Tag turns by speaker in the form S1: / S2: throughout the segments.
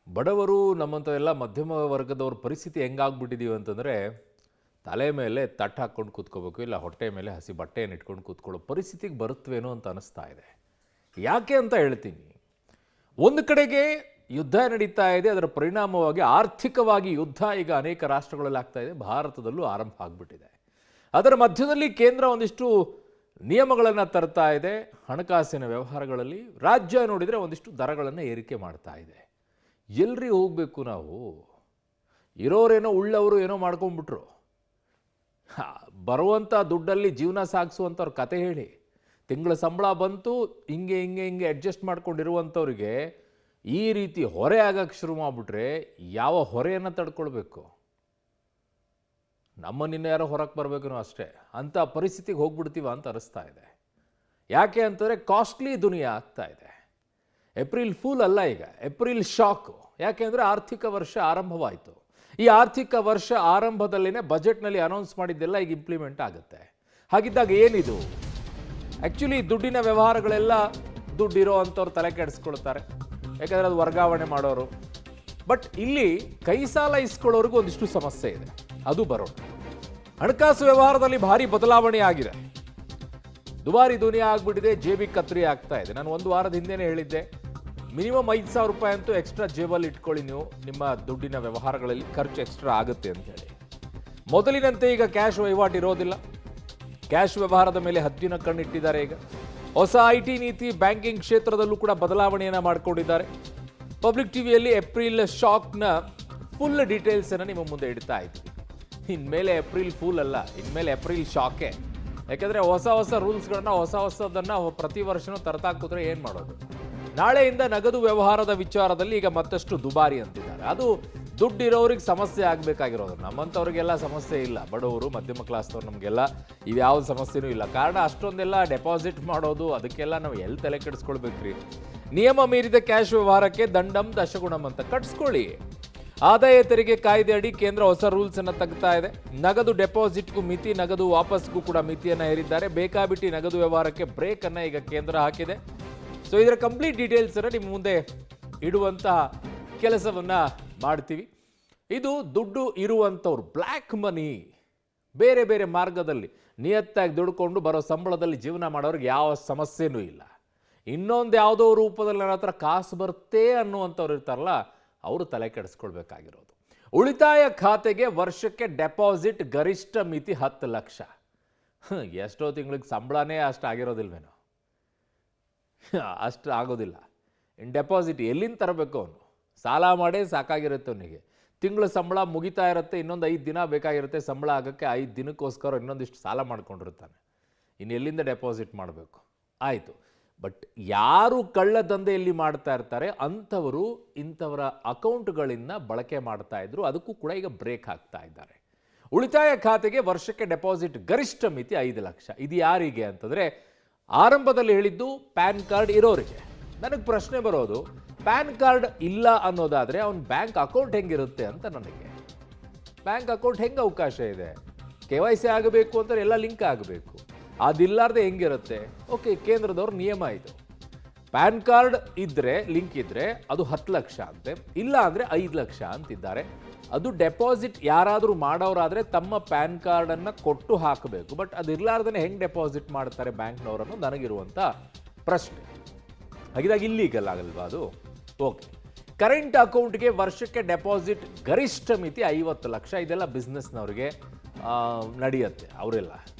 S1: ಬಡವರು ನಮ್ಮಂಥವೆಲ್ಲ ಮಧ್ಯಮ ವರ್ಗದವ್ರ ಪರಿಸ್ಥಿತಿ ಹೆಂಗಾಗ್ಬಿಟ್ಟಿದೀವಿ ಅಂತಂದರೆ ತಲೆ ಮೇಲೆ ತಟ್ಟು ಹಾಕ್ಕೊಂಡು ಕೂತ್ಕೋಬೇಕು, ಇಲ್ಲ ಹೊಟ್ಟೆ ಮೇಲೆ ಹಸಿ ಬಟ್ಟೆಯನ್ನು ಇಟ್ಕೊಂಡು ಕೂತ್ಕೊಳ್ಳೋ ಪರಿಸ್ಥಿತಿಗೆ ಬರುತ್ತವೇನೋ ಅಂತ ಅನಿಸ್ತಾ ಇದೆ. ಯಾಕೆ ಅಂತ ಹೇಳ್ತೀನಿ. ಒಂದು ಕಡೆಗೆ ಯುದ್ಧ ನಡೀತಾ ಇದೆ, ಅದರ ಪರಿಣಾಮವಾಗಿ ಆರ್ಥಿಕವಾಗಿ ಯುದ್ಧ ಈಗ ಅನೇಕ ರಾಷ್ಟ್ರಗಳಲ್ಲಿ ಆಗ್ತಾ ಇದೆ, ಭಾರತದಲ್ಲೂ ಆರಂಭ ಆಗಿಬಿಟ್ಟಿದೆ. ಅದರ ಮಧ್ಯದಲ್ಲಿ ಕೇಂದ್ರ ಒಂದಿಷ್ಟು ನಿಯಮಗಳನ್ನು ತರ್ತಾ ಇದೆ. ಹಣಕಾಸಿನ ವ್ಯವಹಾರಗಳಲ್ಲಿ ರಾಜ್ಯ ನೋಡಿದರೆ ಒಂದಿಷ್ಟು ದರಗಳನ್ನು ಏರಿಕೆ ಮಾಡ್ತಾ ಇದೆ. ಎಲ್ರಿಗೆ ಹೋಗಬೇಕು ನಾವು? ಇರೋರೇನೋ ಉಳ್ಳವರು ಏನೋ ಮಾಡ್ಕೊಂಡ್ಬಿಟ್ರು. ಬರುವಂಥ ದುಡ್ಡಲ್ಲಿ ಜೀವನ ಸಾಗಿಸುವಂಥವ್ರ ಕತೆ ಹೇಳಿ. ತಿಂಗಳ ಸಂಬಳ ಬಂತು, ಹಿಂಗೆ ಹಿಂಗೆ ಹಿಂಗೆ ಅಡ್ಜಸ್ಟ್ ಮಾಡ್ಕೊಂಡಿರುವಂಥವ್ರಿಗೆ ಈ ರೀತಿ ಹೊರೆ ಆಗಕ್ಕೆ ಶುರು ಮಾಡಿಬಿಟ್ರೆ ಯಾವ ಹೊರೆಯನ್ನು ತಡ್ಕೊಳ್ಬೇಕು? ನಮ್ಮನ್ನಿನ್ನ ಯಾರೋ ಹೊರಗೆ ಬರಬೇಕು ಅಷ್ಟೇ, ಅಂಥ ಪರಿಸ್ಥಿತಿಗೆ ಹೋಗ್ಬಿಡ್ತೀವ ಅಂತ ಅನಿಸ್ತಾ ಇದೆ. ಯಾಕೆ ಅಂತಂದರೆ ಕಾಸ್ಟ್ಲಿ ದುನಿಯಾ ಆಗ್ತಾ ಇದೆ. ಏಪ್ರಿಲ್ ಫೂಲ್ ಅಲ್ಲ, ಈಗ ಏಪ್ರಿಲ್ ಶಾಕು. ಯಾಕೆಂದರೆ ಆರ್ಥಿಕ ವರ್ಷ ಆರಂಭವಾಯಿತು. ಈ ಆರ್ಥಿಕ ವರ್ಷ ಆರಂಭದಲ್ಲೇ ಬಜೆಟ್ನಲ್ಲಿ ಅನೌನ್ಸ್ ಮಾಡಿದ್ದೆಲ್ಲ ಈಗ ಇಂಪ್ಲಿಮೆಂಟ್ ಆಗುತ್ತೆ. ಹಾಗಿದ್ದಾಗ ಏನಿದು? ಆ್ಯಕ್ಚುಲಿ ದುಡ್ಡಿನ ವ್ಯವಹಾರಗಳೆಲ್ಲ ದುಡ್ಡಿರೋ ಅಂಥವ್ರು ತಲೆ ಕೆಡಿಸ್ಕೊಳ್ತಾರೆ, ಯಾಕಂದರೆ ಅದು ವರ್ಗಾವಣೆ ಮಾಡೋರು. ಬಟ್ ಇಲ್ಲಿ ಕೈ ಸಾಲ ಇಸ್ಕೊಳ್ಳೋರಿಗೂ ಒಂದಿಷ್ಟು ಸಮಸ್ಯೆ ಇದೆ, ಅದು ಬರೋಣ. ಹಣಕಾಸು ವ್ಯವಹಾರದಲ್ಲಿ ಭಾರಿ ಬದಲಾವಣೆ ಆಗಿದೆ. ದುಬಾರಿ ದುನಿಯಾ ಆಗ್ಬಿಟ್ಟಿದೆ, ಜೇಬಿ ಕತ್ರಿ ಆಗ್ತಾ ಇದೆ. ನಾನು ಒಂದು ವಾರದ ಹಿಂದೆನೇ ಹೇಳಿದ್ದೆ, ಮಿನಿಮಮ್ 5,000 ರೂಪಾಯಿ ಅಂತೂ ಎಕ್ಸ್ಟ್ರಾ ಜೇಬಲ್ಲಿ ಇಟ್ಕೊಳ್ಳಿ ನೀವು, ನಿಮ್ಮ ದುಡ್ಡಿನ ವ್ಯವಹಾರಗಳಲ್ಲಿ ಖರ್ಚು ಎಕ್ಸ್ಟ್ರಾ ಆಗುತ್ತೆ ಅಂತ ಹೇಳಿ. ಮೊದಲಿನಂತೆ ಈಗ ಕ್ಯಾಶ್ ವಹಿವಾಟು ಇರೋದಿಲ್ಲ. ಕ್ಯಾಶ್ ವ್ಯವಹಾರದ ಮೇಲೆ ಹದ್ದಿನ ಕಣ್ಣಿಟ್ಟಿದ್ದಾರೆ. ಈಗ ಹೊಸ IT ನೀತಿ ಬ್ಯಾಂಕಿಂಗ್ ಕ್ಷೇತ್ರದಲ್ಲೂ ಕೂಡ ಬದಲಾವಣೆಯನ್ನು ಮಾಡಿಕೊಂಡಿದ್ದಾರೆ. ಪಬ್ಲಿಕ್ ಟಿವಿಯಲ್ಲಿ ಏಪ್ರಿಲ್ ಶಾಕ್ನ ಫುಲ್ ಡೀಟೇಲ್ಸನ್ನು ನಿಮ್ಮ ಮುಂದೆ ಇಡ್ತಾ ಇದ್ವಿ. ಇನ್ಮೇಲೆ ಏಪ್ರಿಲ್ ಫೂಲ್ ಅಲ್ಲ, ಇನ್ಮೇಲೆ ಏಪ್ರಿಲ್ ಶಾಕೇ. ಯಾಕೆಂದರೆ ಹೊಸ ಹೊಸ ರೂಲ್ಸ್ಗಳನ್ನ ಹೊಸದನ್ನು ಪ್ರತಿ ವರ್ಷನೂ ತರ್ತಾ ಕೂತ್ರೆ ಏನು ಮಾಡೋದು? ನಾಳೆಯಿಂದ ನಗದು ವ್ಯವಹಾರದ ವಿಚಾರದಲ್ಲಿ ಈಗ ಮತ್ತಷ್ಟು ದುಬಾರಿ ಅಂತಿದ್ದಾರೆ. ಅದು ದುಡ್ಡಿರೋರಿಗೆ ಸಮಸ್ಯೆ ಆಗಬೇಕಾಗಿರೋದು. ನಮ್ಮಂಥವ್ರಿಗೆಲ್ಲ ಸಮಸ್ಯೆ ಇಲ್ಲ, ಬಡವರು ಮಧ್ಯಮ ಕ್ಲಾಸ್ದವ್ರು ನಮಗೆಲ್ಲ ಇವ್ಯಾವ ಸಮಸ್ಯೆನೂ ಇಲ್ಲ. ಕಾರಣ ಅಷ್ಟೊಂದೆಲ್ಲ ಡೆಪಾಸಿಟ್ ಮಾಡೋದು, ಅದಕ್ಕೆಲ್ಲ ನಾವು ಎಲ್ಲಿ ತಲೆ ಕೆಡಿಸ್ಕೊಳ್ಬೇಕ್ರಿ? ನಿಯಮ ಮೀರಿದ ಕ್ಯಾಶ್ ವ್ಯವಹಾರಕ್ಕೆ ದಂಡಂ ದಶಗುಣಂ ಅಂತ ಕಟ್ಸ್ಕೊಳ್ಳಿ. ಆದಾಯ ತೆರಿಗೆ ಕಾಯ್ದೆ ಅಡಿ ಕೇಂದ್ರ ಹೊಸ ರೂಲ್ಸ್ ಅನ್ನು ತೆಗ್ತಾ ಇದೆ. ನಗದು ಡೆಪಾಸಿಟ್ಗೂ ಮಿತಿ, ನಗದು ವಾಪಸ್ಗೂ ಕೂಡ ಮಿತಿಯನ್ನು ಹೇರಿದ್ದಾರೆ. ಬೇಕಾಬಿಟ್ಟಿ ನಗದು ವ್ಯವಹಾರಕ್ಕೆ ಬ್ರೇಕ್ ಅನ್ನು ಈಗ ಕೇಂದ್ರ ಹಾಕಿದೆ. ಸೊ ಇದರ ಕಂಪ್ಲೀಟ್ ಡೀಟೇಲ್ಸ್ ಅನ್ನು ನಿಮ್ಮ ಮುಂದೆ ಇಡುವಂತಹ ಕೆಲಸವನ್ನ ಮಾಡ್ತೀವಿ. ಇದು ದುಡ್ಡು ಇರುವಂಥವ್ರು, ಬ್ಲ್ಯಾಕ್ ಮನಿ, ಬೇರೆ ಬೇರೆ ಮಾರ್ಗದಲ್ಲಿ ನಿಯತ್ತಾಗಿ ದುಡ್ಕೊಂಡು ಬರೋ ಸಂಬಳದಲ್ಲಿ ಜೀವನ ಮಾಡೋರಿಗೆ ಯಾವ ಸಮಸ್ಯೆನೂ ಇಲ್ಲ. ಇನ್ನೊಂದು ಯಾವುದೋ ರೂಪದಲ್ಲಿ ನನ್ನ ಹತ್ರ ಕಾಸು ಬರುತ್ತೆ ಅನ್ನುವಂಥವ್ರು ಇರ್ತಾರಲ್ಲ, ಅವರು ತಲೆ ಕೆಡಿಸ್ಕೊಳ್ಬೇಕಾಗಿರೋದು. ಉಳಿತಾಯ ಖಾತೆಗೆ ವರ್ಷಕ್ಕೆ ಡೆಪಾಸಿಟ್ ಗರಿಷ್ಠ ಮಿತಿ 10 ಲಕ್ಷ. ಎಷ್ಟೋ ತಿಂಗಳಿಗೆ ಸಂಬಳನೇ ಅಷ್ಟು ಆಗಿರೋದಿಲ್ವೇನೋ? ಅಷ್ಟು ಆಗೋದಿಲ್ಲ. ಇನ್ನು ಡೆಪಾಸಿಟ್ ಎಲ್ಲಿಂದ ತರಬೇಕು? ಅವನು ಸಾಲ ಮಾಡೇ ಸಾಕಾಗಿರುತ್ತೆ. ಅವನಿಗೆ ತಿಂಗಳ ಸಂಬಳ ಮುಗಿತಾ ಇರುತ್ತೆ, ಇನ್ನೊಂದು 5 ದಿನ ಬೇಕಾಗಿರುತ್ತೆ ಸಂಬಳ ಆಗೋಕ್ಕೆ. 5 ದಿನಕ್ಕೋಸ್ಕರ ಇನ್ನೊಂದಿಷ್ಟು ಸಾಲ ಮಾಡ್ಕೊಂಡಿರ್ತಾನೆ. ಇನ್ನು ಎಲ್ಲಿಂದ ಡೆಪಾಸಿಟ್ ಮಾಡಬೇಕು? ಆಯಿತು. ಬಟ್ ಯಾರು ಕಳ್ಳ ದಂಧೆಯಲ್ಲಿ ಮಾಡ್ತಾ ಇರ್ತಾರೆ ಅಂಥವರು ಇಂಥವರ ಅಕೌಂಟ್ಗಳಿಂದ ಬಳಕೆ ಮಾಡ್ತಾ ಇದ್ರು. ಅದಕ್ಕೂ ಕೂಡ ಈಗ ಬ್ರೇಕ್ ಹಾಕ್ತಾ ಇದ್ದಾರೆ. ಉಳಿತಾಯ ಖಾತೆಗೆ ವರ್ಷಕ್ಕೆ ಡೆಪಾಸಿಟ್ ಗರಿಷ್ಠ ಮಿತಿ 5 ಲಕ್ಷ. ಇದು ಯಾರಿಗೆ ಅಂತಂದರೆ, ಆರಂಭದಲ್ಲಿ ಹೇಳಿದ್ದು ಪ್ಯಾನ್ ಕಾರ್ಡ್ ಇರೋರಿಗೆ. ನನಗೆ ಪ್ರಶ್ನೆ ಬರೋದು, ಪ್ಯಾನ್ ಕಾರ್ಡ್ ಇಲ್ಲ ಅನ್ನೋದಾದರೆ ಅವನ ಬ್ಯಾಂಕ್ ಅಕೌಂಟ್ ಹೆಂಗಿರುತ್ತೆ ಅಂತ. ನನಗೆ ಬ್ಯಾಂಕ್ ಅಕೌಂಟ್ ಹೆಂಗೆ ಅವಕಾಶ ಇದೆ? KYC ಆಗಬೇಕು ಅಂದರೆ ಎಲ್ಲ ಲಿಂಕ್ ಆಗಬೇಕು. ಅದಿಲ್ಲಾರ್ದೆ ಹೆಂಗಿರುತ್ತೆ? ಓಕೆ, ಕೇಂದ್ರದವ್ರ ನಿಯಮ ಇದು. ಪ್ಯಾನ್ ಕಾರ್ಡ್ ಇದ್ದರೆ, ಲಿಂಕ್ ಇದ್ದರೆ ಅದು 10 ಲಕ್ಷ ಅಂತೆ, ಇಲ್ಲ ಅಂದರೆ 5 ಲಕ್ಷ ಅಂತಿದ್ದಾರೆ. ಅದು ಡೆಪಾಸಿಟ್ ಯಾರಾದರೂ ಮಾಡೋರಾದರೆ ತಮ್ಮ ಪ್ಯಾನ್ ಕಾರ್ಡನ್ನು ಕೊಟ್ಟು ಹಾಕಬೇಕು. ಬಟ್ ಅದಿರ್ಲಾರ್ದೇ ಹೆಂಗೆ ಡೆಪಾಸಿಟ್ ಮಾಡ್ತಾರೆ ಬ್ಯಾಂಕ್ನವರನ್ನು ನನಗಿರುವಂಥ ಪ್ರಶ್ನೆ. ಹಾಗಿದಾಗ ಇಲ್ಲೀಗಲ್ ಆಗಲ್ವಾ ಅದು? ಓಕೆ, ಕರೆಂಟ್ ಅಕೌಂಟ್ಗೆ ವರ್ಷಕ್ಕೆ ಡೆಪಾಸಿಟ್ ಗರಿಷ್ಠ ಮಿತಿ 50 ಲಕ್ಷ. ಇದೆಲ್ಲ ಬಿಸ್ನೆಸ್ನವ್ರಿಗೆ ನಡೆಯುತ್ತೆ. ಅವರೆಲ್ಲ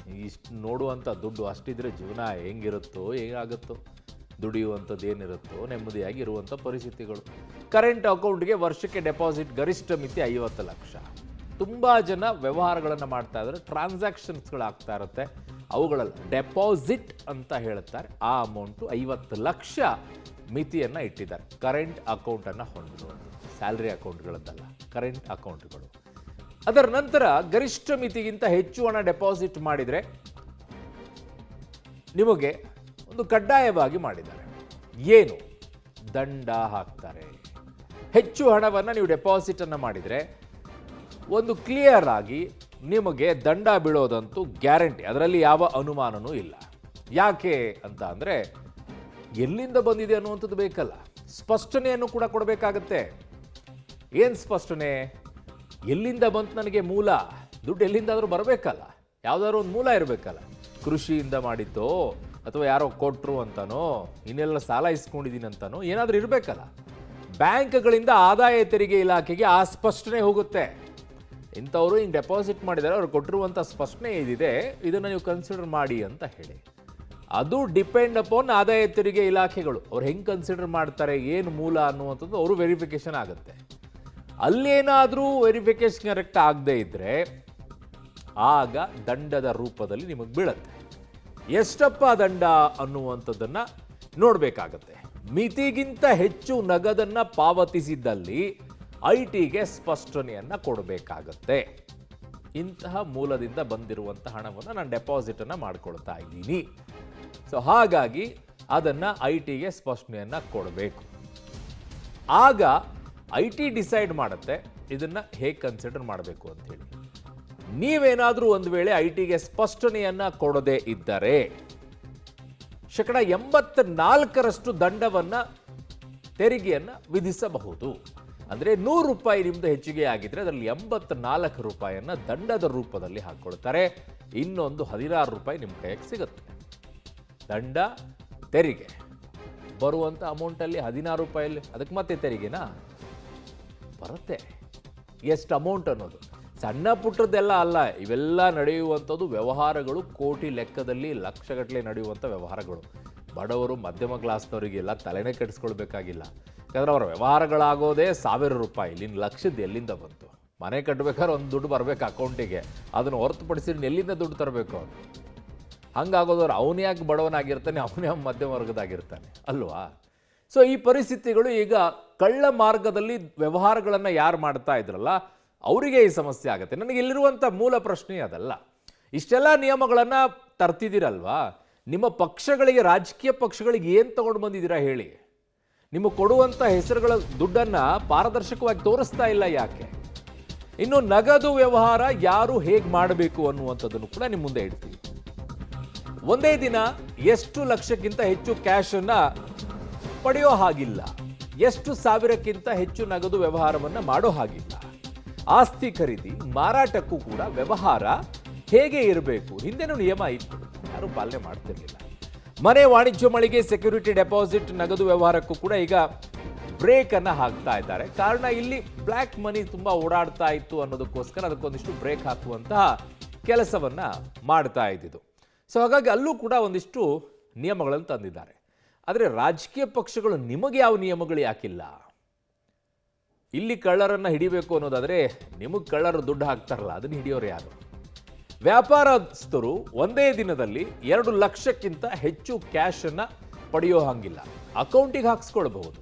S1: ಇಷ್ಟು ನೋಡುವಂಥ ದುಡ್ಡು ಅಷ್ಟಿದ್ರೆ ಜೀವನ ಹೆಂಗಿರುತ್ತೋ ಹೇಗಾಗುತ್ತೋ, ದುಡಿಯುವಂಥದ್ದು ಏನಿರುತ್ತೋ, ನೆಮ್ಮದಿಯಾಗಿ ಇರುವಂಥ ಪರಿಸ್ಥಿತಿಗಳು. ಕರೆಂಟ್ ಅಕೌಂಟ್ಗೆ ವರ್ಷಕ್ಕೆ ಡೆಪಾಸಿಟ್ ಗರಿಷ್ಠ ಮಿತಿ 50 ಲಕ್ಷ. ತುಂಬ ಜನ ವ್ಯವಹಾರಗಳನ್ನು ಮಾಡ್ತಾ ಇದ್ದಾರೆ, ಟ್ರಾನ್ಸಾಕ್ಷನ್ಸ್ಗಳಾಗ್ತಾ ಇರುತ್ತೆ, ಅವುಗಳಲ್ಲಿ ಡೆಪಾಸಿಟ್ ಅಂತ ಹೇಳ್ತಾರೆ. ಆ ಅಮೌಂಟು 50 ಲಕ್ಷ ಮಿತಿಯನ್ನು ಇಟ್ಟಿದ್ದಾರೆ. ಕರೆಂಟ್ ಅಕೌಂಟನ್ನು ಹೊಂದಿರುವಂಥದ್ದು, ಸ್ಯಾಲ್ರಿ ಅಕೌಂಟ್ಗಳದ್ದಲ್ಲ, ಕರೆಂಟ್ ಅಕೌಂಟ್ಗಳು. ಅದರ ನಂತರ ಗರಿಷ್ಠ ಮಿತಿಗಿಂತ ಹೆಚ್ಚು ಹಣ ಡೆಪಾಸಿಟ್ ಮಾಡಿದರೆ ನಿಮಗೆ ಒಂದು ಕಡ್ಡಾಯವಾಗಿ ಮಾಡಿದ್ದಾರೆ. ಏನು? ದಂಡ ಹಾಕ್ತಾರೆ. ಹೆಚ್ಚು ಹಣವನ್ನು ನೀವು ಡೆಪಾಸಿಟನ್ನು ಮಾಡಿದರೆ ಒಂದು ಕ್ಲಿಯರ್ ಆಗಿ ನಿಮಗೆ ದಂಡ ಬೀಳೋದಂತೂ ಗ್ಯಾರಂಟಿ, ಅದರಲ್ಲಿ ಯಾವ ಅನುಮಾನನೂ ಇಲ್ಲ. ಯಾಕೆ ಅಂತ ಅಂದರೆ, ಎಲ್ಲಿಂದ ಬಂದಿದೆ ಅನ್ನುವಂಥದ್ದು ಬೇಕಲ್ಲ, ಸ್ಪಷ್ಟನೆಯನ್ನು ಕೂಡ ಕೊಡಬೇಕಾಗತ್ತೆ. ಏನು ಸ್ಪಷ್ಟನೆ? ಎಲ್ಲಿಂದ ಬಂತು ನನಗೆ ಮೂಲ? ದುಡ್ಡು ಎಲ್ಲಿಂದಾದರೂ ಬರಬೇಕಲ್ಲ, ಯಾವುದಾದ್ರು ಒಂದು ಮೂಲ ಇರಬೇಕಲ್ಲ. ಕೃಷಿಯಿಂದ ಮಾಡಿದ್ದೋ ಅಥವಾ ಯಾರೋ ಕೊಟ್ಟರು ಅಂತನೋ, ಇನ್ನೆಲ್ಲ ಸಾಲ ಇಸ್ಕೊಂಡಿದ್ದೀನಿ ಅಂತನೋ ಏನಾದರೂ ಇರಬೇಕಲ್ಲ. ಬ್ಯಾಂಕ್ಗಳಿಂದ ಆದಾಯ ತೆರಿಗೆ ಇಲಾಖೆಗೆ ಆ ಸ್ಪಷ್ಟನೆ ಹೋಗುತ್ತೆ. ಇಂಥವರು ಹಿಂಗೆ ಡೆಪಾಸಿಟ್ ಮಾಡಿದ್ದಾರೆ, ಅವ್ರು ಕೊಟ್ಟಿರುವಂಥ ಸ್ಪಷ್ಟನೆ ಇದಿದೆ, ಇದನ್ನು ನೀವು ಕನ್ಸಿಡರ್ ಮಾಡಿ ಅಂತ ಹೇಳಿ. ಅದು ಡಿಪೆಂಡ್ ಅಪಾನ್ ಆದಾಯ ತೆರಿಗೆ ಇಲಾಖೆಗಳು. ಅವ್ರು ಹೆಂಗೆ ಕನ್ಸಿಡರ್ ಮಾಡ್ತಾರೆ, ಏನು ಮೂಲ ಅನ್ನುವಂಥದ್ದು ಅವರು ವೆರಿಫಿಕೇಷನ್ ಆಗುತ್ತೆ. ಅಲ್ಲೇನಾದರೂ ವೆರಿಫಿಕೇಷನ್ ಕರೆಕ್ಟ್ ಆಗದೆ ಇದ್ದರೆ ಆಗ ದಂಡದ ರೂಪದಲ್ಲಿ ನಿಮಗೆ ಬೀಳುತ್ತೆ. ಎಷ್ಟಪ್ಪ ದಂಡ ಅನ್ನುವಂಥದ್ದನ್ನು ನೋಡಬೇಕಾಗತ್ತೆ. ಮಿತಿಗಿಂತ ಹೆಚ್ಚು ನಗದನ್ನು ಪಾವತಿಸಿದ್ದಲ್ಲಿ ITಗೆ ಸ್ಪಷ್ಟನೆಯನ್ನು ಕೊಡಬೇಕಾಗತ್ತೆ. ಇಂತಹ ಮೂಲದಿಂದ ಬಂದಿರುವಂಥ ಹಣವನ್ನು ನಾನು ಡೆಪಾಸಿಟನ್ನು ಮಾಡ್ಕೊಳ್ತಾ ಇದ್ದೀನಿ, ಸೊ ಹಾಗಾಗಿ ಅದನ್ನು ITಗೆ ಸ್ಪಷ್ಟನೆಯನ್ನು ಕೊಡಬೇಕು. ಆಗ IT ಡಿಸೈಡ್ ಮಾಡುತ್ತೆ ಇದನ್ನು ಹೇಗೆ ಕನ್ಸಿಡರ್ ಮಾಡಬೇಕು ಅಂಥೇಳಿ. ನೀವೇನಾದರೂ ಒಂದು ವೇಳೆ ITಗೆ ಸ್ಪಷ್ಟನೆಯನ್ನು ಕೊಡದೇ ಇದ್ದರೆ 84% ದಂಡವನ್ನು ತೆರಿಗೆಯನ್ನು ವಿಧಿಸಬಹುದು. ಅಂದರೆ 100 ರೂಪಾಯಿ ನಿಮ್ಮದು ಹೆಚ್ಚಿಗೆ ಆಗಿದ್ರೆ ಅದರಲ್ಲಿ 84 ರೂಪಾಯಿಯನ್ನು ದಂಡದ ರೂಪದಲ್ಲಿ ಹಾಕ್ಕೊಳ್ತಾರೆ. ಇನ್ನೊಂದು 16 ರೂಪಾಯಿ ನಿಮ್ಮ ಕೈಗೆ ಸಿಗುತ್ತೆ. ದಂಡ ತೆರಿಗೆ ಬರುವಂಥ ಅಮೌಂಟಲ್ಲಿ 16 ರೂಪಾಯಲ್ಲಿ ಅದಕ್ಕೆ ಮತ್ತೆ ತೆರಿಗೆನಾ ಬರುತ್ತೆ. ಎಷ್ಟು ಅಮೌಂಟ್ ಅನ್ನೋದು ಸಣ್ಣ ಪುಟ್ಟದ್ದೆಲ್ಲ ಅಲ್ಲ, ಇವೆಲ್ಲ ನಡೆಯುವಂಥದ್ದು ವ್ಯವಹಾರಗಳು ಕೋಟಿ ಲೆಕ್ಕದಲ್ಲಿ ಲಕ್ಷಗಟ್ಟಲೆ ನಡೆಯುವಂಥ ವ್ಯವಹಾರಗಳು. ಬಡವರು ಮಧ್ಯಮ ಕ್ಲಾಸ್ನವರಿಗೆಲ್ಲ ತಲೆನೇ ಕೆಡಿಸ್ಕೊಳ್ಬೇಕಾಗಿಲ್ಲ. ಯಾಕಂದರೆ ಅವರ ವ್ಯವಹಾರಗಳಾಗೋದೇ 1000 ರೂಪಾಯಿ. ಇಲ್ಲಿನ ಲಕ್ಷದ್ದು ಎಲ್ಲಿಂದ ಬಂತು? ಮನೆ ಕಟ್ಟಬೇಕಾದ್ರೆ ಒಂದು ದುಡ್ಡು ಬರಬೇಕು ಅಕೌಂಟಿಗೆ, ಅದನ್ನು ಹೊರತುಪಡಿಸಿ ಎಲ್ಲಿಂದ ದುಡ್ಡು ತರಬೇಕು ಅವನು? ಹಂಗಾಗೋದವ್ರು ಅವನು ಯಾಕೆ ಬಡವನಾಗಿರ್ತಾನೆ, ಅವನೇ ಮಧ್ಯಮ ವರ್ಗದಾಗಿರ್ತಾನೆ ಅಲ್ವಾ? ಸೊ ಈ ಪರಿಸ್ಥಿತಿಗಳು ಈಗ ಕಳ್ಳ ಮಾರ್ಗದಲ್ಲಿ ವ್ಯವಹಾರಗಳನ್ನು ಯಾರು ಮಾಡ್ತಾ ಇದ್ರಲ್ಲ ಅವರಿಗೆ ಈ ಸಮಸ್ಯೆ ಆಗುತ್ತೆ. ನನಗೆ ಇಲ್ಲಿರುವಂಥ ಮೂಲ ಪ್ರಶ್ನೆ ಅದಲ್ಲ. ಇಷ್ಟೆಲ್ಲ ನಿಯಮಗಳನ್ನು ತರ್ತಿದ್ದೀರಲ್ವಾ, ನಿಮ್ಮ ಪಕ್ಷಗಳಿಗೆ, ರಾಜಕೀಯ ಪಕ್ಷಗಳಿಗೆ ಏನು ತಗೊಂಡು ಬಂದಿದ್ದೀರಾ ಹೇಳಿ? ನಿಮಗೆ ಕೊಡುವಂಥ ಹೆಸರುಗಳ ದುಡ್ಡನ್ನು ಪಾರದರ್ಶಕವಾಗಿ ತೋರಿಸ್ತಾ ಇಲ್ಲ ಯಾಕೆ? ಇನ್ನು ನಗದು ವ್ಯವಹಾರ ಯಾರು ಹೇಗೆ ಮಾಡಬೇಕು ಅನ್ನುವಂಥದ್ದನ್ನು ಕೂಡ ನಿಮ್ಮ ಮುಂದೆ ಇಡ್ತೀವಿ. ಒಂದೇ ದಿನ ಎಷ್ಟು ಲಕ್ಷಕ್ಕಿಂತ ಹೆಚ್ಚು ಕ್ಯಾಶನ್ನು ಪಡೆಯೋ ಹಾಗಿಲ್ಲ, ಎಷ್ಟು ಸಾವಿರಕ್ಕಿಂತ ಹೆಚ್ಚು ನಗದು ವ್ಯವಹಾರವನ್ನು ಮಾಡೋ ಹಾಗಿಲ್ಲ. ಆಸ್ತಿ ಖರೀದಿ ಮಾರಾಟಕ್ಕೂ ಕೂಡ ವ್ಯವಹಾರ ಹೇಗೆ ಇರಬೇಕು, ಹಿಂದೆನೂ ನಿಯಮ ಇತ್ತು, ಯಾರು ಪಾಲನೆ ಮಾಡ್ತಿರ್ಲಿಲ್ಲ. ಮನೆ ವಾಣಿಜ್ಯ ಮಳಿಗೆ ಸೆಕ್ಯೂರಿಟಿ ಡೆಪಾಸಿಟ್ ನಗದು ವ್ಯವಹಾರಕ್ಕೂ ಕೂಡ ಈಗ ಬ್ರೇಕ್ ಅನ್ನು ಹಾಕ್ತಾ ಇದ್ದಾರೆ. ಕಾರಣ ಇಲ್ಲಿ ಬ್ಲ್ಯಾಕ್ ಮನಿ ತುಂಬಾ ಓಡಾಡ್ತಾ ಇತ್ತು ಅನ್ನೋದಕ್ಕೋಸ್ಕರ ಅದಕ್ಕೊಂದಿಷ್ಟು ಬ್ರೇಕ್ ಹಾಕುವಂತಹ ಕೆಲಸವನ್ನ ಮಾಡ್ತಾ ಇದ್ದಿದ್ದು. ಸೊ ಹಾಗಾಗಿ ಅಲ್ಲೂ ಕೂಡ ಒಂದಿಷ್ಟು ನಿಯಮಗಳನ್ನು ತಂದಿದ್ದಾರೆ. ಆದರೆ ರಾಜಕೀಯ ಪಕ್ಷಗಳು ನಿಮಗೆ ಯಾವ ನಿಯಮಗಳು ಯಾಕಿಲ್ಲ? ಇಲ್ಲಿ ಕಳ್ಳರನ್ನು ಹಿಡಿಬೇಕು ಅನ್ನೋದಾದರೆ ನಿಮಗೆ ಕಳ್ಳರು ದುಡ್ಡು ಹಾಕ್ತಾರಲ್ಲ, ಅದನ್ನು ಹಿಡಿಯೋರು ಯಾರು? ವ್ಯಾಪಾರಸ್ಥರು ಒಂದೇ ದಿನದಲ್ಲಿ 2 ಲಕ್ಷಕ್ಕಿಂತ ಹೆಚ್ಚು ಕ್ಯಾಶನ್ನು ಪಡೆಯೋ ಹಾಗಿಲ್ಲ. ಅಕೌಂಟಿಗೆ ಹಾಕ್ಸ್ಕೊಳ್ಬಹುದು,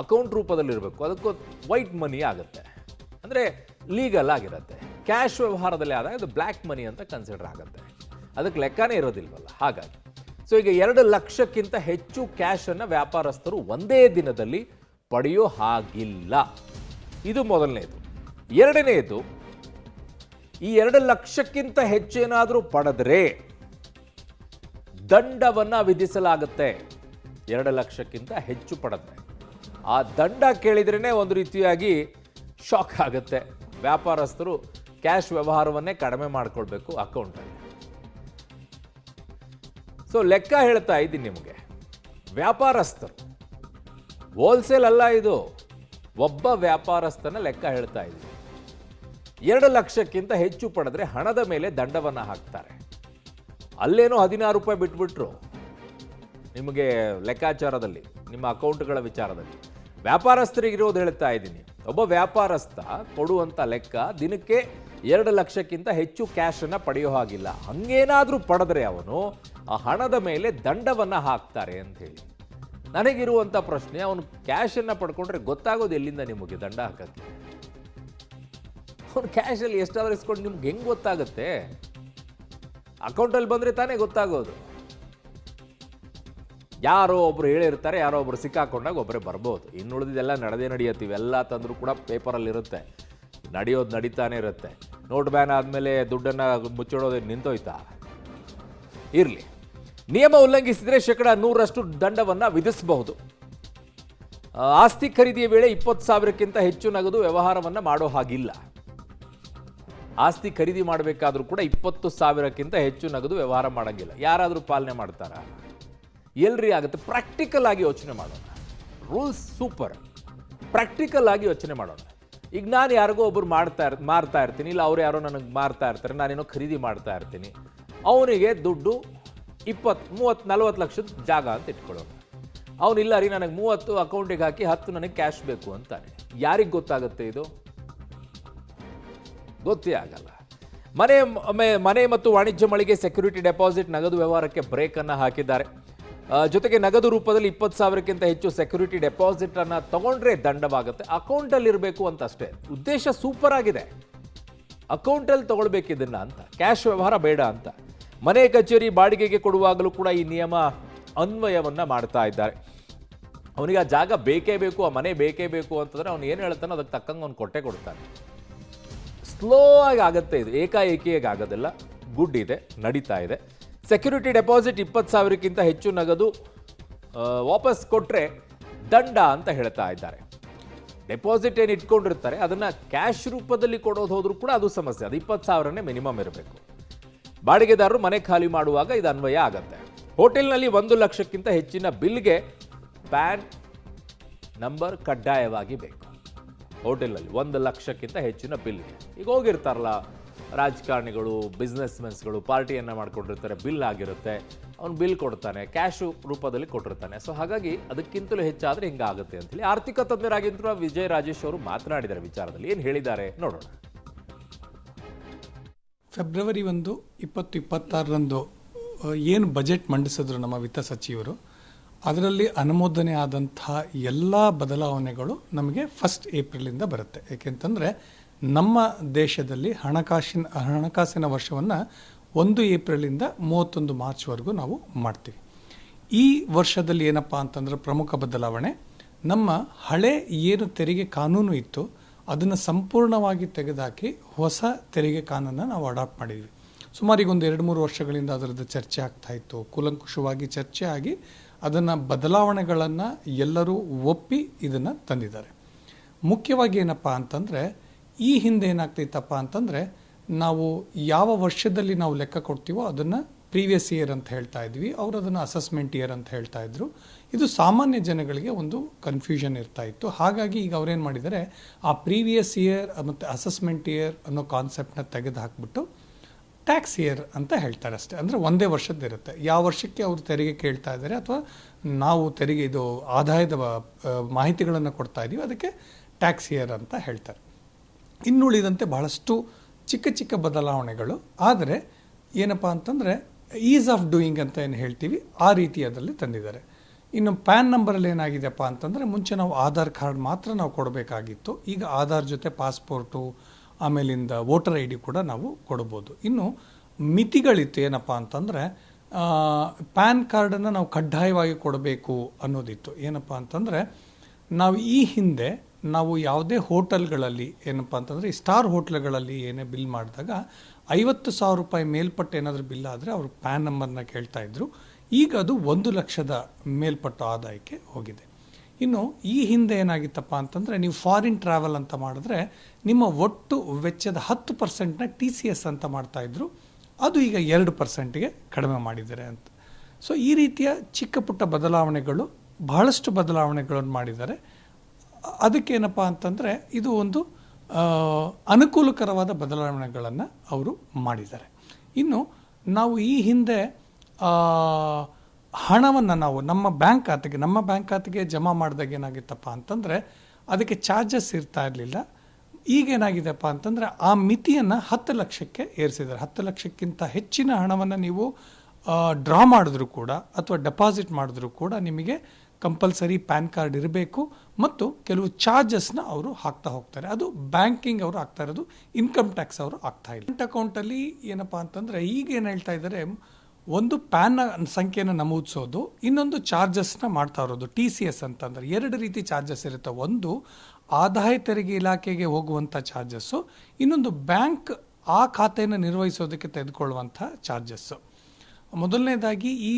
S1: ಅಕೌಂಟ್ ರೂಪದಲ್ಲಿರಬೇಕು, ಅದಕ್ಕೂ ವೈಟ್ ಮನಿ ಆಗುತ್ತೆ, ಅಂದರೆ ಲೀಗಲ್ ಆಗಿರುತ್ತೆ. ಕ್ಯಾಶ್ ವ್ಯವಹಾರದಲ್ಲಿ ಆದಾಗ ಅದು ಬ್ಲ್ಯಾಕ್ ಮನಿ ಅಂತ ಕನ್ಸಿಡರ್ ಆಗುತ್ತೆ, ಅದಕ್ಕೆ ಲೆಕ್ಕನೇ ಇರೋದಿಲ್ವಲ್ಲ. ಹಾಗಾಗಿ ಸೊ ಈಗ 2 ಲಕ್ಷಕ್ಕಿಂತ ಹೆಚ್ಚು ಕ್ಯಾಶನ್ನು ವ್ಯಾಪಾರಸ್ಥರು ಒಂದೇ ದಿನದಲ್ಲಿ ಪಡೆಯೋ ಹಾಗಿಲ್ಲ. ಇದು ಮೊದಲನೇದು. ಎರಡನೆಯದು, ಈ 2 ಲಕ್ಷಕ್ಕಿಂತ ಹೆಚ್ಚೇನಾದರೂ ಪಡೆದರೆ ದಂಡವನ್ನು ವಿಧಿಸಲಾಗುತ್ತೆ. 2 ಲಕ್ಷಕ್ಕಿಂತ ಹೆಚ್ಚು ಪಡೆದ್ರೆ ಆ ದಂಡ ಕೇಳಿದ್ರೇ ಒಂದು ರೀತಿಯಾಗಿ ಶಾಕ್ ಆಗುತ್ತೆ. ವ್ಯಾಪಾರಸ್ಥರು ಕ್ಯಾಶ್ ವ್ಯವಹಾರವನ್ನೇ ಕಡಿಮೆ ಮಾಡಿಕೊಳ್ಬೇಕು ಅಕೌಂಟಲ್ಲಿ. ಸೊ ಲೆಕ್ಕ ಹೇಳ್ತಾ ಇದ್ದೀನಿ ನಿಮಗೆ, ವ್ಯಾಪಾರಸ್ಥರು, ಹೋಲ್ಸೇಲ್ ಅಲ್ಲ ಇದು, ಒಬ್ಬ ವ್ಯಾಪಾರಸ್ಥನ ಲೆಕ್ಕ ಹೇಳ್ತಾ ಇದ್ದೀನಿ. 2 ಲಕ್ಷಕ್ಕಿಂತ ಹೆಚ್ಚು ಪಡೆದ್ರೆ ಹಣದ ಮೇಲೆ ದಂಡವನ್ನು ಹಾಕ್ತಾರೆ. ಅಲ್ಲೇನೋ 16 ರೂಪಾಯಿ ಬಿಟ್ಬಿಟ್ರು ನಿಮಗೆ ಲೆಕ್ಕಾಚಾರದಲ್ಲಿ, ನಿಮ್ಮ ಅಕೌಂಟ್ಗಳ ವಿಚಾರದಲ್ಲಿ. ವ್ಯಾಪಾರಸ್ಥರಿಗಿರೋದು ಹೇಳ್ತಾ ಇದ್ದೀನಿ. ಒಬ್ಬ ವ್ಯಾಪಾರಸ್ಥ ಕೊಡುವಂಥ ಲೆಕ್ಕ ದಿನಕ್ಕೆ 2 ಲಕ್ಷಕ್ಕಿಂತ ಹೆಚ್ಚು ಕ್ಯಾಶನ್ನು ಪಡೆಯೋ ಹಾಗಿಲ್ಲ. ಹಂಗೇನಾದರೂ ಪಡೆದ್ರೆ ಅವನು ಆ ಹಣದ ಮೇಲೆ ದಂಡವನ್ನು ಹಾಕ್ತಾರೆ ಅಂತ ಹೇಳಿ. ನನಗಿರುವಂಥ ಪ್ರಶ್ನೆ, ಅವನು ಕ್ಯಾಶನ್ನು ಪಡ್ಕೊಂಡ್ರೆ ಗೊತ್ತಾಗೋದು ಎಲ್ಲಿಂದ ನಿಮಗೆ ದಂಡ ಹಾಕಕ್ಕೆ? ಅವನು ಕ್ಯಾಶಲ್ಲಿ ಎಷ್ಟಾದರೂ ಇಸ್ಕೊಂಡು ನಿಮ್ಗೆ ಹೆಂಗೆ ಗೊತ್ತಾಗುತ್ತೆ? ಅಕೌಂಟಲ್ಲಿ ಬಂದರೆ ತಾನೇ ಗೊತ್ತಾಗೋದು. ಯಾರೋ ಒಬ್ರು ಹೇಳಿರ್ತಾರೆ, ಯಾರೋ ಒಬ್ರು ಸಿಕ್ಕಾಕೊಂಡಾಗ ಒಬ್ಬರೇ ಬರ್ಬೋದು. ಇನ್ನುಳಿದಿದೆಲ್ಲ ನಡೆದೇ ನಡೆಯುತ್ತೆ. ಇವೆಲ್ಲ ತಂದರೂ ಕೂಡ ಪೇಪರಲ್ಲಿರುತ್ತೆ, ನಡೆಯೋದು ನಡೀತಾನೆ ಇರುತ್ತೆ. ನೋಟ್ ಬ್ಯಾನ್ ಆದಮೇಲೆ ದುಡ್ಡನ್ನು ಮುಚ್ಚಿಡೋದು ನಿಂತೋಯ್ತಾ? ಇರಲಿ, ನಿಯಮ ಉಲ್ಲಂಘಿಸಿದರೆ 100% ದಂಡವನ್ನು ವಿಧಿಸಬಹುದು. ಆಸ್ತಿ ಖರೀದಿಯ ವೇಳೆ 20,000ಕ್ಕಿಂತ ಹೆಚ್ಚು ನಗದು ವ್ಯವಹಾರವನ್ನು ಮಾಡೋ ಹಾಗಿಲ್ಲ. ಆಸ್ತಿ ಖರೀದಿ ಮಾಡಬೇಕಾದ್ರೂ ಕೂಡ 20,000ಕ್ಕಿಂತ ಹೆಚ್ಚು ನಗದು ವ್ಯವಹಾರ ಮಾಡೋಂಗಿಲ್ಲ. ಯಾರಾದರೂ ಪಾಲನೆ ಮಾಡ್ತಾರಾ? ಎಲ್ರಿ ಆಗುತ್ತೆ? ಪ್ರಾಕ್ಟಿಕಲ್ ಆಗಿ ಯೋಚನೆ ಮಾಡೋಣ. ರೂಲ್ಸ್ ಸೂಪರ್, ಪ್ರಾಕ್ಟಿಕಲ್ ಆಗಿ ಯೋಚನೆ ಮಾಡೋಣ. ಈಗ ನಾನು ಯಾರಿಗೋ ಒಬ್ಬರು ಮಾರ್ತಾ ಇರ್ತೀನಿ, ಇಲ್ಲ ಅವ್ರು ಯಾರೋ ನನಗೆ ಮಾರ್ತಾ ಇರ್ತಾರೆ, ನಾನೇನೋ ಖರೀದಿ ಮಾಡ್ತಾ ಇರ್ತೀನಿ. ಅವನಿಗೆ ದುಡ್ಡು 20, 30, 40 ಲಕ್ಷದ ಜಾಗ ಅಂತ ಇಟ್ಕೊಳ್ಳೋಣ. ಅವನಿಲ್ಲ ರೀ, ನನಗೆ 30 ಅಕೌಂಟಿಗೆ ಹಾಕಿ 10 ನನಗೆ ಕ್ಯಾಶ್ ಬೇಕು ಅಂತಾನೆ. ಯಾರಿಗೆ ಗೊತ್ತಾಗುತ್ತೆ ಇದು? ಗೊತ್ತೇ ಆಗಲ್ಲ. ಮನೆ ಮತ್ತು ವಾಣಿಜ್ಯ ಮಳಿಗೆ ಸೆಕ್ಯೂರಿಟಿ ಡೆಪಾಸಿಟ್ ನಗದು ವ್ಯವಹಾರಕ್ಕೆ ಬ್ರೇಕ್ ಅನ್ನು ಹಾಕಿದ್ದಾರೆ. ಜೊತೆಗೆ ನಗದು ರೂಪದಲ್ಲಿ 20,000ಕ್ಕಿಂತ ಹೆಚ್ಚು ಸೆಕ್ಯೂರಿಟಿ ಡೆಪಾಸಿಟ್ ಅನ್ನು ತಗೊಂಡ್ರೆ ದಂಡವಾಗುತ್ತೆ. ಅಕೌಂಟಲ್ಲಿ ಇರಬೇಕು ಅಂತ ಅಷ್ಟೇ. ಉದ್ದೇಶ ಸೂಪರ್ ಆಗಿದೆ, ಅಕೌಂಟಲ್ಲಿ ತಗೊಳ್ಬೇಕಿದ್ದನ್ನ ಅಂತ, ಕ್ಯಾಶ್ ವ್ಯವಹಾರ ಬೇಡ ಅಂತ. ಮನೆ ಕಚೇರಿ ಬಾಡಿಗೆಗೆ ಕೊಡುವಾಗಲೂ ಕೂಡ ಈ ನಿಯಮ ಅನ್ವಯವನ್ನು ಮಾಡ್ತಾ ಇದ್ದಾರೆ. ಅವನಿಗೆ ಆ ಜಾಗ ಬೇಕೇ ಬೇಕು, ಆ ಮನೆ ಬೇಕೇ ಬೇಕು ಅಂತಂದ್ರೆ ಅವ್ನು ಏನು ಹೇಳ್ತಾನೋ ಅದಕ್ಕೆ ತಕ್ಕಂಗೆ ಅವ್ನು ಕೊಡ್ತಾನೆ. ಸ್ಲೋ ಆಗಿ ಆಗುತ್ತೆ ಇದು, ಏಕಾಏಕಿಯಾಗಿ ಆಗೋದಿಲ್ಲ. ಗುಡ್ ಇದೆ, ನಡೀತಾ ಇದೆ. ಸೆಕ್ಯೂರಿಟಿ ಡೆಪಾಸಿಟ್ 20,000ಕ್ಕಿಂತ ಹೆಚ್ಚು ನಗದು ವಾಪಸ್ ಕೊಟ್ಟರೆ ದಂಡ ಅಂತ ಹೇಳ್ತಾ ಇದ್ದಾರೆ. ಡೆಪಾಸಿಟ್ ಏನು ಇಟ್ಕೊಂಡಿರ್ತಾರೆ ಅದನ್ನು ಕ್ಯಾಶ್ ರೂಪದಲ್ಲಿ ಕೊಡೋದು ಹೋದ್ರೂ ಕೂಡ ಅದು ಸಮಸ್ಯೆ. ಅದು 20,000ನೇ ಮಿನಿಮಮ್ ಇರಬೇಕು. ಬಾಡಿಗೆದಾರರು ಮನೆ ಖಾಲಿ ಮಾಡುವಾಗ ಇದು ಅನ್ವಯ ಆಗುತ್ತೆ. ಹೋಟೆಲ್ನಲ್ಲಿ 1 ಲಕ್ಷಕ್ಕಿಂತ ಹೆಚ್ಚಿನ ಬಿಲ್ಗೆ ಪ್ಯಾನ್ ನಂಬರ್ ಕಡ್ಡಾಯವಾಗಿ ಬೇಕು. ಹೋಟೆಲ್ನಲ್ಲಿ 1 ಲಕ್ಷಕ್ಕಿಂತ ಹೆಚ್ಚಿನ ಬಿಲ್ಗೆ. ಈಗ ಹೋಗಿರ್ತಾರಲ್ಲ ರಾಜಕಾರಣಿಗಳು, ಬಿಸ್ನೆಸ್ ಮೆನ್ಸ್ಗಳು, ಪಾರ್ಟಿಯನ್ನು ಮಾಡ್ಕೊಂಡಿರ್ತಾರೆ, ಬಿಲ್ ಆಗಿರುತ್ತೆ, ಅವ್ನು ಬಿಲ್ ಕೊಡ್ತಾನೆ, ಕ್ಯಾಶು ರೂಪದಲ್ಲಿ ಕೊಟ್ಟಿರ್ತಾನೆ. ಸೊ ಹಾಗಾಗಿ ಅದಕ್ಕಿಂತಲೂ ಹೆಚ್ಚಾದರೆ ಹಿಂಗಾಗುತ್ತೆ ಅಂತೇಳಿ ಆರ್ಥಿಕ ತಜ್ಞರಾಗಿದ್ದರೂ ವಿಜಯ್ ರಾಜೇಶ್ ಅವರು ಮಾತನಾಡಿದ್ದಾರೆ. ವಿಚಾರದಲ್ಲಿ ಏನು ಹೇಳಿದ್ದಾರೆ ನೋಡೋಣ.
S2: ಫೆಬ್ರವರಿ 1, 2026 ಏನು ಬಜೆಟ್ ಮಂಡಿಸಿದ್ರು ನಮ್ಮ ವಿತ್ತ ಸಚಿವರು, ಅದರಲ್ಲಿ ಅನುಮೋದನೆ ಆದಂತಹ ಎಲ್ಲ ಬದಲಾವಣೆಗಳು ನಮಗೆ 1 ಏಪ್ರಿಲಿಂದ ಬರುತ್ತೆ. ಏಕೆಂತಂದರೆ ನಮ್ಮ ದೇಶದಲ್ಲಿ ಹಣಕಾಸಿನ ವರ್ಷವನ್ನು 1 ಏಪ್ರಿಲಿಂದ 31 ಮಾರ್ಚ್ವರೆಗೂ ನಾವು ಮಾಡ್ತೀವಿ. ಈ ವರ್ಷದಲ್ಲಿ ಏನಪ್ಪ ಅಂತಂದ್ರೆ ಪ್ರಮುಖ ಬದಲಾವಣೆ, ನಮ್ಮ ಹಳೆ ಏನು ತೆರಿಗೆ ಕಾನೂನು ಇತ್ತು ಅದನ್ನು ಸಂಪೂರ್ಣವಾಗಿ ತೆಗೆದುಹಾಕಿ ಹೊಸ ತೆರಿಗೆ ಕಾನೂನನ್ನು ನಾವು ಅಡಾಪ್ಟ್ ಮಾಡಿದ್ವಿ. ಸುಮಾರು ಈಗ 2-3 ವರ್ಷಗಳಿಂದ ಅದರದ್ದು ಚರ್ಚೆ ಆಗ್ತಾ ಇತ್ತು. ಕೂಲಂಕುಷವಾಗಿ ಚರ್ಚೆ ಆಗಿ ಅದನ್ನು ಬದಲಾವಣೆಗಳನ್ನು ಎಲ್ಲರೂ ಒಪ್ಪಿ ಇದನ್ನು ತಂದಿದ್ದಾರೆ. ಮುಖ್ಯವಾಗಿ ಏನಪ್ಪ ಅಂತಂದರೆ, ಈ ಹಿಂದೆ ಏನಾಗ್ತಿತ್ತಪ್ಪ ಅಂತಂದರೆ, ನಾವು ಯಾವ ವರ್ಷದಲ್ಲಿ ನಾವು ಲೆಕ್ಕ ಕೊಡ್ತೀವೋ ಅದನ್ನು ಪ್ರೀವಿಯಸ್ ಇಯರ್ ಅಂತ ಹೇಳ್ತಾ ಇದ್ವಿ, ಅವರು ಅದನ್ನು ಅಸೆಸ್ಮೆಂಟ್ ಇಯರ್ ಅಂತ ಹೇಳ್ತಾ ಇದ್ರು. ಇದು ಸಾಮಾನ್ಯ ಜನಗಳಿಗೆ ಒಂದು ಕನ್ಫ್ಯೂಷನ್ ಇರ್ತಾ ಇತ್ತು. ಹಾಗಾಗಿ ಈಗ ಅವ್ರೇನು ಮಾಡಿದ್ದಾರೆ, ಆ ಪ್ರೀವಿಯಸ್ ಇಯರ್ ಮತ್ತು ಅಸೆಸ್ಮೆಂಟ್ ಇಯರ್ ಅನ್ನೋ ಕಾನ್ಸೆಪ್ಟನ್ನ ತೆಗೆದು ಹಾಕ್ಬಿಟ್ಟು ಟ್ಯಾಕ್ಸ್ ಇಯರ್ ಅಂತ ಹೇಳ್ತಾರೆ ಅಷ್ಟೇ. ಅಂದರೆ ಒಂದೇ ವರ್ಷದ್ದಿರುತ್ತೆ. ಯಾವ ವರ್ಷಕ್ಕೆ ಅವರು ತೆರಿಗೆ ಕೇಳ್ತಾ ಇದ್ದಾರೆ ಅಥವಾ ನಾವು ತೆರಿಗೆ ಇದು ಆದಾಯದ ಮಾಹಿತಿಗಳನ್ನು ಕೊಡ್ತಾ ಇದ್ದೀವಿ ಅದಕ್ಕೆ ಟ್ಯಾಕ್ಸ್ ಇಯರ್ ಅಂತ ಹೇಳ್ತಾರೆ. ಇನ್ನುಳಿದಂತೆ ಬಹಳಷ್ಟು ಚಿಕ್ಕ ಚಿಕ್ಕ ಬದಲಾವಣೆಗಳು, ಆದರೆ ಏನಪ್ಪ ಅಂತಂದರೆ ಈಸ್ ಆಫ್ ಡೂಯಿಂಗ್ ಅಂತ ಏನು ಹೇಳ್ತೀವಿ ಆ ರೀತಿ ಅದರಲ್ಲಿ ತಂದಿದ್ದಾರೆ. ಇನ್ನು ಪ್ಯಾನ್ ನಂಬರಲ್ಲಿ ಏನಾಗಿದೆಯಪ್ಪ ಅಂತಂದರೆ, ಮುಂಚೆ ನಾವು ಆಧಾರ್ ಕಾರ್ಡ್ ಮಾತ್ರ ನಾವು ಕೊಡಬೇಕಾಗಿತ್ತು. ಈಗ ಆಧಾರ್ ಜೊತೆ ಪಾಸ್ಪೋರ್ಟು, ಆಮೇಲಿಂದ ವೋಟರ್ ಐ ಡಿ ಕೂಡ ನಾವು ಕೊಡ್ಬೋದು. ಇನ್ನು ಮಿತಿಗಳಿತ್ತು. ಏನಪ್ಪ ಅಂತಂದರೆ, ಪ್ಯಾನ್ ಕಾರ್ಡನ್ನು ನಾವು ಕಡ್ಡಾಯವಾಗಿ ಕೊಡಬೇಕು ಅನ್ನೋದಿತ್ತು. ಏನಪ್ಪ ಅಂತಂದರೆ, ನಾವು ಈ ಹಿಂದೆ ನಾವು ಯಾವುದೇ ಹೋಟೆಲ್ಗಳಲ್ಲಿ ಏನಪ್ಪ ಅಂತಂದರೆ, ಈ ಸ್ಟಾರ್ ಹೋಟ್ಲ್ಗಳಲ್ಲಿ ಏನೇ ಬಿಲ್ ಮಾಡಿದಾಗ 50,000 ರೂಪಾಯಿ ಮೇಲ್ಪಟ್ಟು ಏನಾದರೂ ಬಿಲ್ ಆದರೆ ಅವರು ಪ್ಯಾನ್ ನಂಬರ್ನ ಕೇಳ್ತಾ ಇದ್ರು. ಈಗ ಅದು 1 ಲಕ್ಷದ ಮೇಲ್ಪಟ್ಟು ಆದಾಯಕ್ಕೆ ಹೋಗಿದೆ. ಇನ್ನು ಈ ಹಿಂದೆ ಏನಾಗಿತ್ತಪ್ಪ ಅಂತಂದರೆ, ನೀವು ಫಾರಿನ್ ಟ್ರಾವೆಲ್ ಅಂತ ಮಾಡಿದ್ರೆ ನಿಮ್ಮ ಒಟ್ಟು ವೆಚ್ಚದ 10%ನ TCS ಅಂತ ಮಾಡ್ತಾಯಿದ್ರು. ಅದು ಈಗ 2%ಗೆ ಕಡಿಮೆ ಮಾಡಿದ್ದಾರೆ ಅಂತ. ಸೊ ಈ ರೀತಿಯ ಚಿಕ್ಕ ಪುಟ್ಟ ಬದಲಾವಣೆಗಳು, ಬಹಳಷ್ಟು ಬದಲಾವಣೆಗಳನ್ನು ಮಾಡಿದ್ದಾರೆ. ಅದಕ್ಕೇನಪ್ಪ ಅಂತಂದರೆ, ಇದು ಒಂದು ಅನುಕೂಲಕರವಾದ ಬದಲಾವಣೆಗಳನ್ನು ಅವರು ಮಾಡಿದ್ದಾರೆ. ಇನ್ನು ನಾವು ಈ ಹಿಂದೆ ಹಣವನ್ನು ನಾವು ನಮ್ಮ ಬ್ಯಾಂಕ್ ಖಾತೆಗೆ ಜಮಾ ಮಾಡಿದಾಗ ಏನಾಗಿತ್ತಪ್ಪ ಅಂತಂದರೆ ಅದಕ್ಕೆ ಚಾರ್ಜಸ್ ಇರ್ತಾ ಇರಲಿಲ್ಲ. ಈಗೇನಾಗಿದೆಪ್ಪ ಅಂತಂದರೆ ಆ ಮಿತಿಯನ್ನು 10 ಲಕ್ಷಕ್ಕೆ ಏರಿಸಿದ್ದಾರೆ. 10 ಲಕ್ಷಕ್ಕಿಂತ ಹೆಚ್ಚಿನ ಹಣವನ್ನು ನೀವು ಡ್ರಾ ಮಾಡಿದ್ರೂ ಕೂಡ ಅಥವಾ ಡೆಪಾಸಿಟ್ ಮಾಡಿದ್ರೂ ಕೂಡ ನಿಮಗೆ ಕಂಪಲ್ಸರಿ ಪ್ಯಾನ್ ಕಾರ್ಡ್ ಇರಬೇಕು ಮತ್ತು ಕೆಲವು ಚಾರ್ಜಸ್ನ ಅವರು ಹಾಕ್ತಾ ಹೋಗ್ತಾರೆ. ಅದು ಬ್ಯಾಂಕಿಂಗ್ ಅವರು ಆಗ್ತಾ ಇರೋದು, ಇನ್ಕಮ್ ಟ್ಯಾಕ್ಸ್ ಅವರು ಆಗ್ತಾ ಇಲ್ಲ. ಬ್ಯಾಂಕ್ ಅಕೌಂಟಲ್ಲಿ ಏನಪ್ಪ ಅಂತಂದರೆ ಈಗ ಏನು ಹೇಳ್ತಾ ಇದ್ದಾರೆ, ಒಂದು ಪ್ಯಾನ್ ಸಂಖ್ಯೆಯನ್ನು ನಮೂದಿಸೋದು, ಇನ್ನೊಂದು ಚಾರ್ಜಸ್ನ ಮಾಡ್ತಾ ಇರೋದು TCS ಅಂತಂದರೆ 2 ರೀತಿ ಚಾರ್ಜಸ್ ಇರುತ್ತೆ. ಒಂದು ಆದಾಯ ತೆರಿಗೆ ಇಲಾಖೆಗೆ ಹೋಗುವಂಥ ಚಾರ್ಜಸ್ಸು, ಇನ್ನೊಂದು ಬ್ಯಾಂಕ್ ಆ ಖಾತೆಯನ್ನು ನಿರ್ವಹಿಸೋದಕ್ಕೆ ತೆಗೆದುಕೊಳ್ಳುವಂಥ ಚಾರ್ಜಸ್ಸು. ಮೊದಲನೇದಾಗಿ ಈ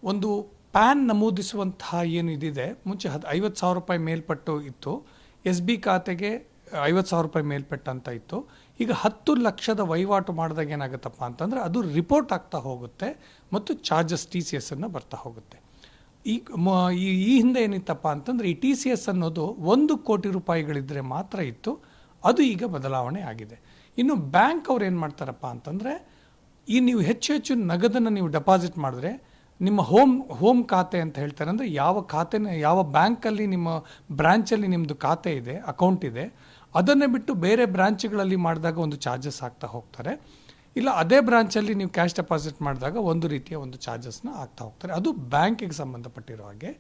S2: ಒಂದು ಪ್ಯಾನ್ ನಮೂದಿಸುವಂತಹ ಏನು ಇದಿದೆ, ಮುಂಚೆ 50,000 ರೂಪಾಯಿ ಮೇಲ್ಪಟ್ಟು ಇತ್ತು, SB ಖಾತೆಗೆ 50,000 ರೂಪಾಯಿ ಮೇಲ್ಪಟ್ಟು ಅಂತ ಇತ್ತು. ಈಗ 10 ಲಕ್ಷದ ವಹಿವಾಟು ಮಾಡಿದಾಗ ಏನಾಗುತ್ತಪ್ಪ ಅಂತಂದರೆ ಅದು ರಿಪೋರ್ಟ್ ಆಗ್ತಾ ಹೋಗುತ್ತೆ ಮತ್ತು ಚಾರ್ಜಸ್ TCS ಅನ್ನು ಬರ್ತಾ ಹೋಗುತ್ತೆ. ಈ ಹಿಂದೆ ಏನಿತ್ತಪ್ಪ ಅಂತಂದರೆ ಈ TCS ಅನ್ನೋದು 1 ಕೋಟಿ ರೂಪಾಯಿಗಳಿದ್ದರೆ ಮಾತ್ರ ಇತ್ತು, ಅದು ಈಗ ಬದಲಾವಣೆ ಆಗಿದೆ. ಇನ್ನು ಬ್ಯಾಂಕ್ ಅವ್ರು ಏನು ಮಾಡ್ತಾರಪ್ಪ ಅಂತಂದರೆ ನೀವು ಹೆಚ್ಚು ನಗದನ್ನು ನೀವು ಡೆಪಾಸಿಟ್ ಮಾಡಿದ್ರೆ ನಿಮ್ಮ ಹೋಮ್ ಖಾತೆ ಅಂತ ಹೇಳ್ತಾರೆ, ಅಂದರೆ ಯಾವ ಬ್ಯಾಂಕಲ್ಲಿ ನಿಮ್ಮ ಬ್ರಾಂಚಲ್ಲಿ ನಿಮ್ಮದು ಖಾತೆ ಇದೆ, ಅಕೌಂಟ್ ಇದೆ, ಅದನ್ನೇ ಬಿಟ್ಟು ಬೇರೆ ಬ್ರಾಂಚ್ಗಳಲ್ಲಿ ಮಾಡಿದಾಗ ಒಂದು ಚಾರ್ಜಸ್ ಆಗ್ತಾ ಹೋಗ್ತಾರೆ. ಇಲ್ಲ ಅದೇ ಬ್ರಾಂಚಲ್ಲಿ ನೀವು ಕ್ಯಾಶ್ ಡೆಪಾಸಿಟ್ ಮಾಡಿದಾಗ ಒಂದು ರೀತಿಯ ಒಂದು ಚಾರ್ಜಸ್ನ ಆಗ್ತಾ ಹೋಗ್ತಾರೆ. ಅದು ಬ್ಯಾಂಕಿಗೆ ಸಂಬಂಧಪಟ್ಟಿರೋ ಹಾಗೆ.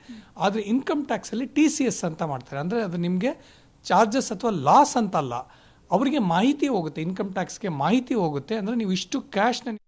S2: ಆದರೆ ಇನ್ಕಮ್ ಟ್ಯಾಕ್ಸಲ್ಲಿ TCS ಅಂತ ಮಾಡ್ತಾರೆ, ಅಂದರೆ ಅದು ನಿಮಗೆ ಚಾರ್ಜಸ್ ಅಥವಾ ಲಾಸ್ ಅಂತ ಅಲ್ಲ, ಅವರಿಗೆ ಮಾಹಿತಿ ಹೋಗುತ್ತೆ, ಇನ್ಕಮ್ ಟ್ಯಾಕ್ಸ್ಗೆ ಮಾಹಿತಿ ಹೋಗುತ್ತೆ. ಅಂದರೆ ನೀವು ಇಷ್ಟು ಕ್ಯಾಶ್ನ